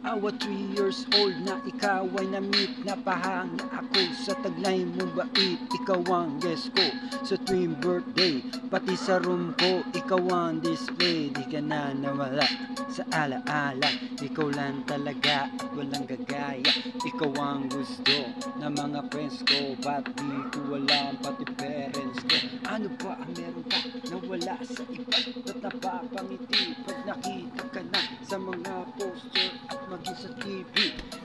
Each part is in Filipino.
Awa 3 years old na ikaw ay na-meet. Napahanga ako sa taglay mong bait. Ikaw ang guest ko sa tuwing birthday. Pati sa room ko, ikaw ang display. Di ka na nawala sa alaala. Ikaw lang talaga at walang gagaya. Ikaw ang gusto ng mga friends ko. Ba't di ko alam pati parents ko? Ano ba ang meron ka na wala sa iba? Ba't napapangiti pag nakita ka na sa mga poster at maging sa TV?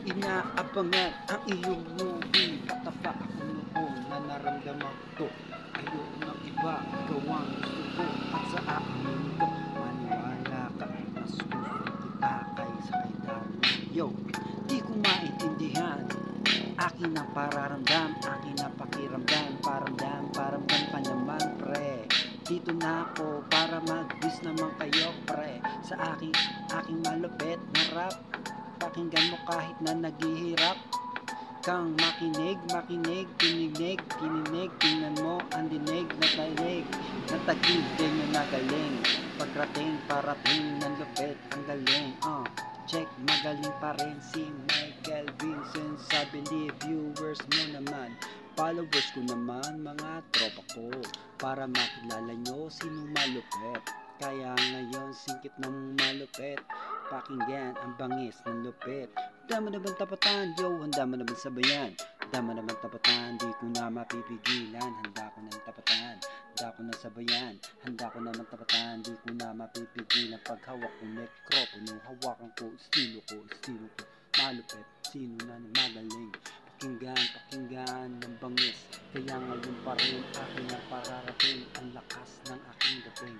Inaabangan ang iyong movie. Patapa ako noon na naramdaman ko. Ayoko ng iba, ikaw ang gusto ko. At sa amin ko, maniwala ka, mas gusto kita kaysa kay Darwin. Yo, di ko maintindihan. Akin ang pararamdam, akin ang pakiramdam. Paramdam pa naman pre. Dito na ako para mag-bis naman kayo pre. Sa aking malupit na rap. Pakinggan mo kahit na naghihirap kang makinig, kininig, tingnan mo ang dinig na talig, natagig din yung nagaling, pagkrating, parating ng lupit, ang galing, check, magaling pa rin si Michael Vincent, sabi ni viewers mo naman, followers ko naman, mga tropa ko, para makilala nyo sino malupit, kaya ngayon singkit ng malupit, pakinggan ang bangis ng lupit. Handa mo naman tapatan, yo, handa mo naman sabayan. Handa mo naman tapatan, di ko na mapipigilan. Handa ko ng tapatan, handa ko na sabayan. Handa ko naman tapatan, di ko na mapipigilan. Pag hawak ko mikropono, hawakan ko, estilo ko. Malupit, sino na magaling. Pakinggan ng bangis. Kaya ngayon pa rin aking ang pararating. Ang lakas ng aking dating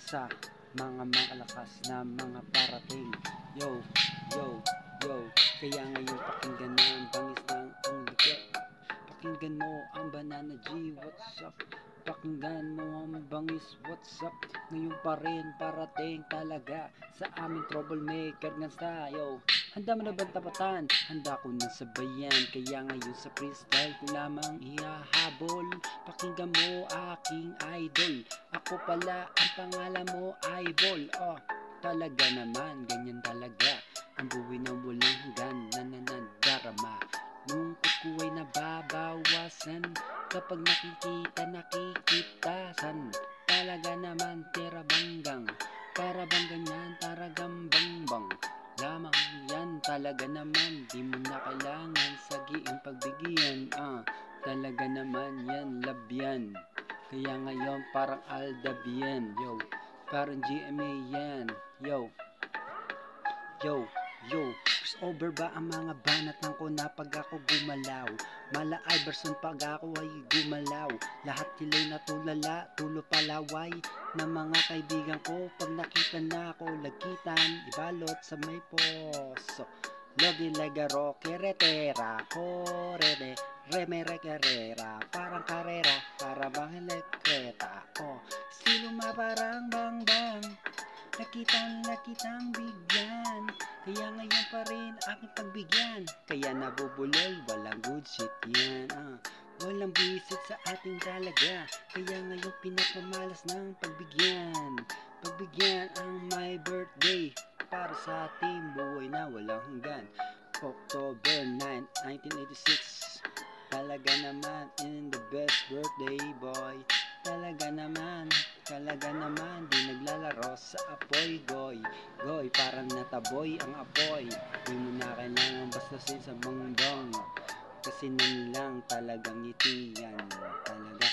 sa mga malakas na mga parating. Yo, kaya ngayon pakinggan na ang bangis ng ang lupit. Pakinggan mo ang Banana G, what's up? Pakinggan mo ang bangis, what's up? Ngayon pa rin parating talaga sa aming troublemaker ng style. Handa mo na bang tapatan? Handa ko na sabayan. Kaya ngayon sa freestyle ko lamang ihahabol. Pakinggan mo aking idol. Ako pala ang pangalan mo, Eyeball. Talaga naman, ganyan talaga. Ang buhay na walang hanggan, nanandarama. Lungkot ko ay nababawasan kapag nakikitasan. Talaga naman tira banggang, para bang ganyan, para gambang lamang yan. Talaga naman, di mo na kailangan sagiang pagbigyan. Talaga naman yan, labyan. Kaya ngayon parang Aldabian, yo, parang GMA yan, yo, crossover ba ang mga banat ko na pag ako gumalaw? Mala Iverson pag ako ay gumalaw. Lahat sila'y natulala, tulo palaway na mga kaibigan ko. Pag nakita na ako, lagkitan, ibalot sa may poso. Logi legaro, keretera, korere, remere carrera, parang karera, para bang elekreta. Estilo parang bang, nakitang bigyan. Kaya ngayon pa rin aking pagbigyan. Kaya nabubulol, walang good shit yan. Walang bisit sa ating talaga. Kaya ngayon pinapamalas ng pagbigyan. Pagbigyan ang my birthday para sa ating buhay na walang hanggan. October 9, 1986. Talaga naman in the best birthday boy. Talaga naman di naglalaro sa apoy. Goy, parang nataboy ang apoy. Di mo na kailangan bastasin sa bangdong, kasi nan lang talagang ngiti yan. Talaga